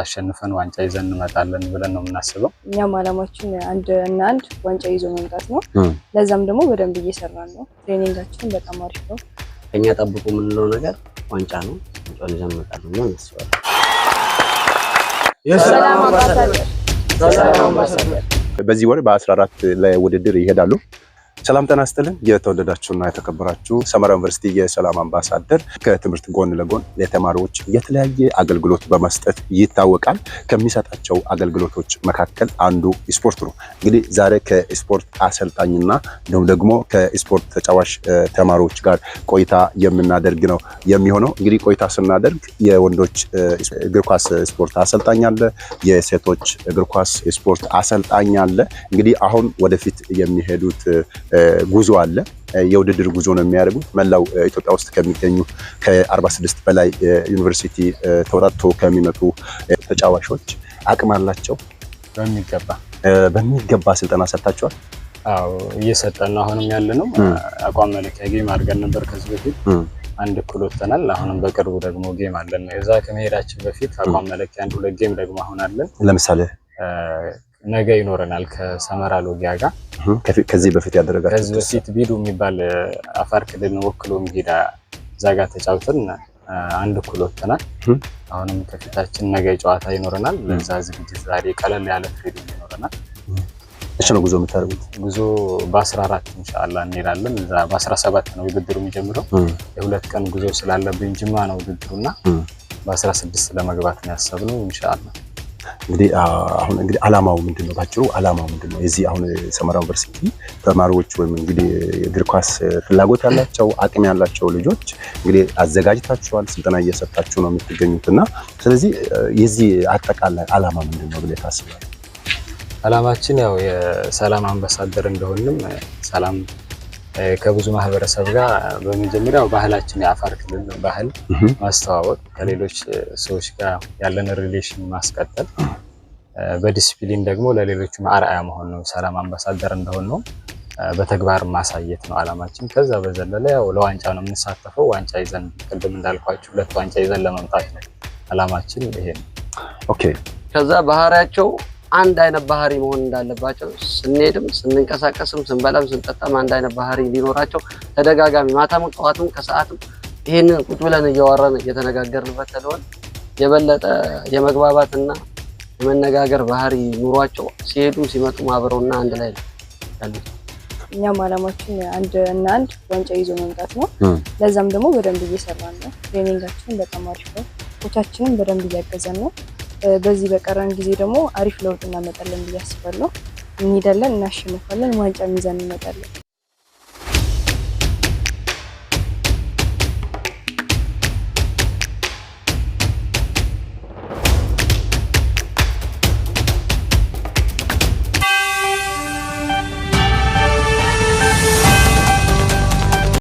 አሸንፈን ዋንጫ ይዘን እንመጣለን ብለን ነው የምናስበው። እኛም አላማችን አንድ ዋንጫ ይዞ መምጣት ነው። ለዛም ደግሞ በደንብ እየሰራን ነው። ትሬኒንጋችን በጣም አሪፍ ነው። እኛ ጠብቁ የምንለው ነገር ዋንጫ ነው። ዋንጫውን ይዘን እንመጣለን ነው እናስባለን። ሰላም አምባሳደር በዚህ ወር በ14 ላይ ውድድር ይሄዳሉ። ሰላም ጤና ይስጥልን የተወደዳችሁና የተከበራችሁ ሰመራ ዩኒቨርሲቲ የሰላም አምባሳደር ከትምህርት ጎን ለጎን ለተማሪዎች የተለያየ አገልግሎት በመስጠት ይታወቃል። ከሚሰጣቸው አገልግሎቶች መካከል አንዱ ስፖርት ነው። እንግዲህ ዛሬ ከስፖርት አሰልጣኝና ደግሞ ከስፖርት ተጫዋች ተማሪዎች ጋር ቆይታ የምናደርግ ነው የሚሆነው። እንግዲህ ቆይታ ስናደርግ የወንዶች እግር ኳስ ስፖርት አሰልጣኝ አለ፣ የሴቶች እግር ኳስ ስፖርት አሰልጣኝ አለ። እንግዲህ አሁን ወደፊት የሚሄዱት ጉዞ አለ። የውድድር ጉዞ ነው የሚያደርጉት። መላው ኢትዮጵያ ውስጥ ከሚገኙ ከ46 በላይ ዩኒቨርሲቲ ተወጣጥቶ ከሚመጡ ተጫዋቾች አቅም አላቸው። በሚገባ ስልጠና ሰጥታቸዋል። አዎ እየሰጠን ነው። አሁንም ያለ ነው። አቋም መለኪያ ጌም አድርገን ነበር ከዚህ በፊት አንድ እኩል ወጥተናል። አሁንም በቅርቡ ደግሞ ጌም አለን። እዛ ከመሄዳችን በፊት አቋም መለኪያ አንድ ሁለት ጌም ደግሞ አሁን አለን። ለምሳሌ ነገ ይኖረናል ከሰመራ ሎጊያ ጋር። ከዚህ በፊት ያደረጋችሁ ከዚህ በፊት ቢዱ የሚባል አፋር ክልል ወክሎ የሚሄድ እዛ ጋር ተጫውተን አንድ እኩል ወጥተናል። አሁንም ከፊታችን ነገ ጨዋታ ይኖረናል። ለዛ ዝግጅት ዛሬ ቀለል ያለ ትሬኒንግ ይኖረናል። እሺ ነው ጉዞ የምታደርጉት? ጉዞ በ14 ኢንሻአላህ እንሄዳለን። እዛ በ17 ነው ውድድሩ የሚጀምረው። የሁለት ቀን ጉዞ ስላለብን ጅማ ነው ውድድሩና በ16 ለመግባት ነው ያሰብነው ኢንሻአላህ። እንግዲህ አሁን እንግዲህ አላማው ምንድነው? ባጭሩ አላማው ምንድነው? የዚህ አሁን ሰመራ ዩኒቨርሲቲ ተማሪዎች ወይም እንግዲህ እግር ኳስ ፍላጎት ያላቸው አቅም ያላቸው ልጆች እንግዲህ አዘጋጅታችኋል፣ ስልጠና እየሰጣችሁ ነው የምትገኙትና ስለዚህ የዚህ አጠቃላይ አላማ ምንድነው ብለህ ታስባለህ? አላማችን ያው የሰላም አምባሳደር እንደሆንም ሰላም ከብዙ ማህበረሰብ ጋር በመጀመሪያው ባህላችን የአፋር ክልል ባህል ማስተዋወቅ፣ ከሌሎች ሰዎች ጋር ያለን ሪሌሽን ማስቀጠል፣ በዲሲፕሊን ደግሞ ለሌሎች አርአያ መሆን ነው። ሰላም አምባሳደር እንደሆነው በተግባር ማሳየት ነው አላማችን። ከዛ በዘለለ ያው ለዋንጫ ነው የምንሳተፈው። ዋንጫ ይዘን ቅድም እንዳልኳችሁ 2 ዋንጫ ይዘን ለመምጣት ነው አላማችን ይሄ ነው። ኦኬ። ከዛ ባህሪያቸው አንድ አይነት ባህሪ መሆን እንዳለባቸው ስንሄድም ስንንቀሳቀስም ስንበላም ስንጠጣም አንድ አይነት ባህሪ ሊኖራቸው ተደጋጋሚ ማታም ጠዋትም ከሰዓትም ይሄንን ቁጭ ብለን እያወራን እየተነጋገርንበት ስለሆነ የበለጠ የመግባባትና የመነጋገር ባህሪ ኑሯቸው ሲሄዱም ሲመጡም አብረውና አንድ ላይ ነው ያሉት። እኛም አላማችን አንድ ዋንጫ ይዞ መምጣት ነው። ለዛም ደግሞ በደንብ እየሰራን ነው። ትሬኒንጋችን በጣም አሪፍ ነው። ኮቻችንም በደንብ እያገዘን ነው። በዚህ በቀረን ጊዜ ደግሞ አሪፍ ለውጥ እናመጣለን ብዬ አስባለሁ። እንሄዳለን፣ እናሸንፋለን፣ ዋንጫ ይዘን እንመጣለን።